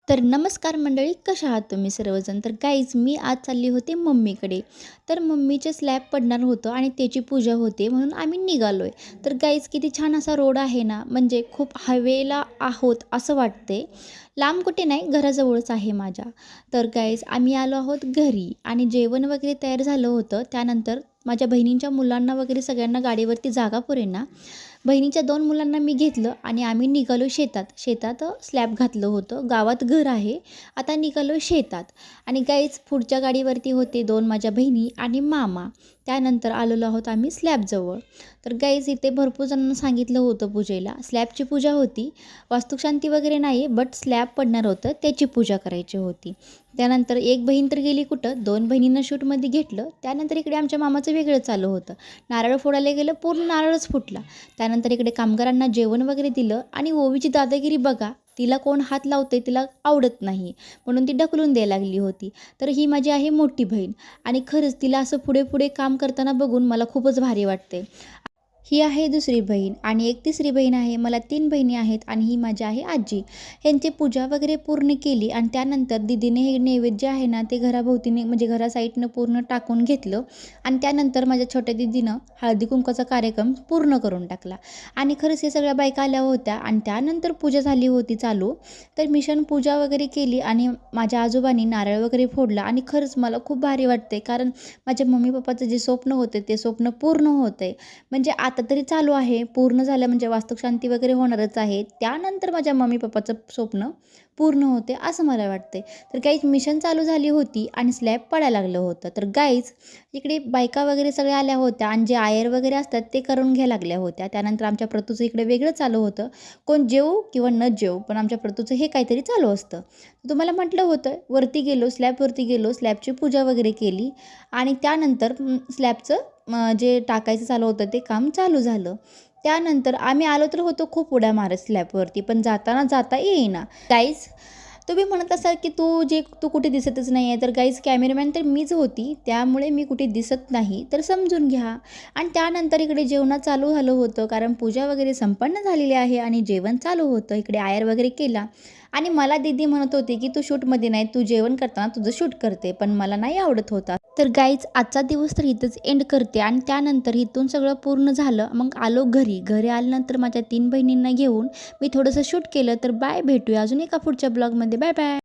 तर नमस्कार मंडळी, कशा आहात तुम्ही सर्वजण? तर गाईज मी आज चालली होते मम्मीकडे. तर मम्मीचे स्लॅब पडणार होतं आणि त्याची पूजा होते म्हणून आम्ही निघालो आहे. तर गाईज किती छान असा रोड आहे ना, म्हणजे खूप हायवेला आहोत असं वाटते. लांब कुठे नाही, घराजवळच आहे माझ्या. तर गाईज आम्ही आलो आहोत घरी आणि जेवण वगैरे तयार झालं होतं. त्यानंतर माझ्या बहिणींच्या मुलांना वगैरे सगळ्यांना गाडीवरती जागा पुरेना. बहिणीच्या 2 मुलांना मी घेतलं आणि आम्ही निघालो शेतात. शेतात स्लॅब घातलं होतं. गावात घर आहे. आता निघालो शेतात आणि गाईज पुढच्या गाडीवरती होते 2 माझ्या बहिणी आणि मामा. त्यानंतर आलेलो आहोत आम्ही स्लॅबजवळ. तर गाईज इथे भरपूर जणांना सांगितलं होतं पूजेला. स्लॅबची पूजा होती. वास्तुशांती वगैरे नाही, बट स्लॅब पडणार होतं त्याची पूजा करायची होती. त्यानंतर एक बहीण तर गेली कुठं, 2 बहिणींना शूटमध्ये घेतलं. त्यानंतर इकडे आमच्या मामाचं वेगळं चालू होतं. नारळ फोडायला गेलं, पूर्ण नारळच फुटला. त्यानंतर इकडे कामगारांना जेवण वगैरे दिलं आणि ओवीची दादागिरी बघा. तिला कोण हात लावते तिला आवडत नाही म्हणून ती ढकलून द्यायला लागली होती. तर ही माझी आहे मोठी बहीण आणि खरंच तिला असं पुढे पुढे काम करताना बघून मला खूपच भारी वाटते. ही आहे दुसरी बहीण आणि एक तिसरी बहीण आहे. मला 3 बहिणी आहेत आणि ही माझी आहे आजी. ह्यांची पूजा वगैरे पूर्ण केली आणि त्यानंतर दीदीने हे नैवेद्य आहे ना, ते घराभोवतीने म्हणजे घरा साईडनं पूर्ण टाकून घेतलं आणि त्यानंतर माझ्या छोट्या दीदीनं हळदी-कुंकवाचा कार्यक्रम पूर्ण करून टाकला. आणि खरंच हे सगळ्या बायका आल्या होत्या आणि त्यानंतर पूजा झाली होती चालू. तर मिशन पूजा वगैरे केली आणि माझ्या आजोबांनी नारळ वगैरे फोडला आणि खरंच मला खूप भारी वाटते, कारण माझ्या मम्मी-पप्पाचं जे स्वप्न होते ते स्वप्न पूर्ण होतंय. म्हणजे आता तरी चालू आहे, पूर्ण झालं म्हणजे वास्तुशांती वगैरे होणारच आहे. त्यानंतर माझ्या मम्मी-पप्पाचं स्वप्न पूर्ण होते असं मला वाटते. तर गाईज मिशन चालू झाली होती आणि स्लॅब पडायला लागलं होतं. तर गाईज इकडे बायका वगैरे सगळ्या आल्या होत्या आणि जे आयर वगैरे असतात ते करून घ्यायला लागल्या होत्या. त्यानंतर आमच्या प्रतूचं इकडे वेगळं चालू होतं. कोण जेवू किंवा न जेवू, पण आमच्या प्रतूचं हे काहीतरी चालू असतं. तुम्हाला म्हटलं होतं, वरती गेलो, स्लॅबवरती गेलो, स्लॅबची पूजा वगैरे केली आणि त्यानंतर स्लॅबचं जे टाकायचं चालू होतं ते काम चालू झालं. त्यानंतर आम्ही आलो तर होतो खूप उड्या मारत स्लॅबवरती, पण जाताना जाता येईना. गाईज तुम्ही म्हणत असाल की तू कुठे दिसतच नाही आहे. तर गाईज कॅमेरामॅन तर मीच होती, त्यामुळे मी कुठे दिसत नाही तर समजून घ्या. आणि त्यानंतर इकडे जेवण चालू झालं होतं, कारण पूजा वगैरे संपन्न झालेली आहे आणि जेवण चालू होतं. इकडे आयर वगैरे केला आणि मला दीदी म्हणत होती की तू शूटमध्ये नाही, तू जेवण करताना तुझं शूट करते, पण मला नाही आवडत होता. तर गाईज आजचा दिवस तर इथंच एंड करते आणि त्यानंतर इथून सगळं पूर्ण झालं. मग आलो घरी. घरी आल्यानंतर माझ्या 3 बहिणींना घेऊन मी थोडंसं शूट केलं. तर बाय, भेटूया अजून एका पुढच्या ब्लॉगमध्ये. Bye bye.